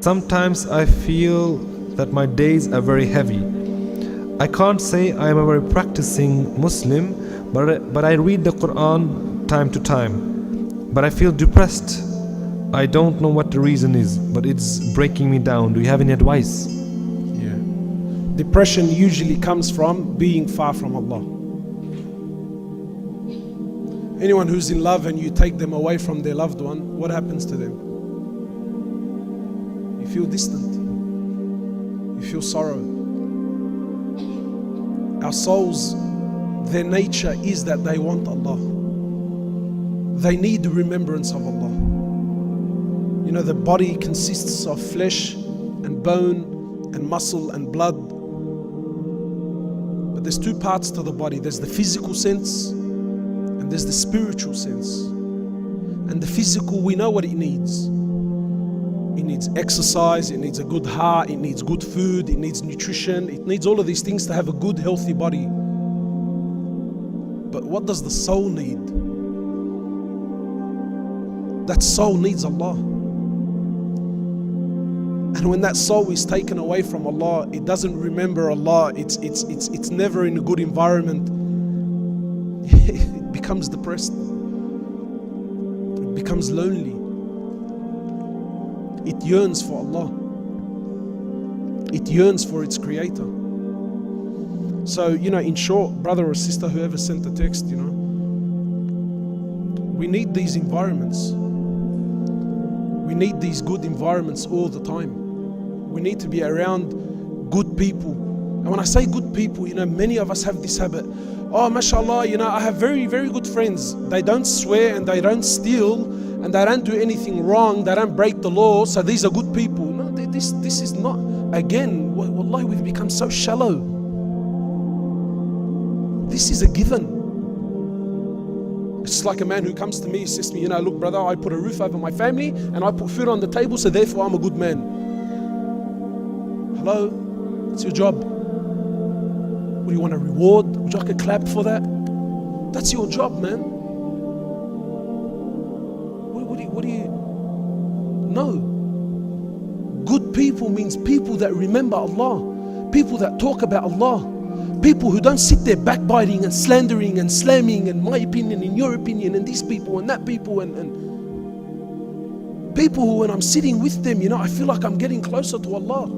Sometimes I feel that my days are very heavy. I can't say I am a very practicing Muslim, but I read the Quran time to time. But I feel depressed. I don't know what the reason is, but it's breaking me down. Do you have any advice? Yeah. Depression usually comes from being far from Allah. Anyone who's in love and you take them away from their loved one, what happens to them? You feel distant. You feel sorrow. Our souls, their nature is that they want Allah. They need the remembrance of Allah. You know, the body consists of flesh and bone and muscle and blood. But there's two parts to the body. There's the physical sense and there's the spiritual sense. And the physical, we know what it needs. It needs exercise, it needs a good heart, it needs good food, it needs nutrition, it needs all of these things to have a good, healthy body. But what does the soul need? That soul needs Allah. And when that soul is taken away from Allah, it doesn't remember Allah, it's never in a good environment. It becomes depressed. It becomes lonely. It yearns for Allah. It yearns for its Creator. So, in short, brother or sister, whoever sent the text, we need these environments. We need these good environments all the time. We need to be around good people. And when I say good people, many of us have this habit. Oh, mashallah, I have very, very good friends. They don't swear and they don't steal and they don't do anything wrong. They don't break the law. So these are good people. No, this is not. Again, wallahi, we've become so shallow. This is a given. It's like a man who comes to me, he says to me, look brother, I put a roof over my family and I put food on the table, so therefore I'm a good man. Hello? It's your job. What do you want, a reward? Would you like a clap for that? That's your job, man. What do you know? Good people means people that remember Allah, people that talk about Allah, people who don't sit there backbiting and slandering and slamming and my opinion and your opinion and these people and that people and people who, when I'm sitting with them, I feel like I'm getting closer to Allah.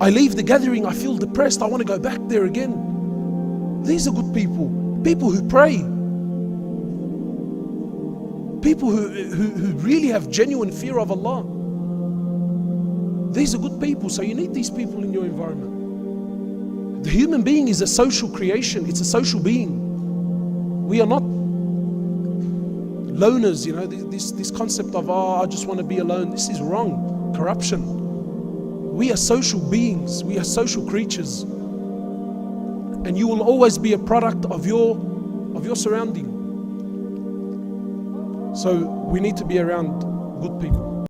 I leave the gathering, I feel depressed, I want to go back there again. These are good people. People who pray. People who really have genuine fear of Allah. These are good people, so you need these people in your environment. The human being is a social creation, it's a social being. We are not loners, this concept of, I just want to be alone. This is wrong, corruption. We are social beings, we are social creatures. And you will always be a product of your surrounding. So we need to be around good people.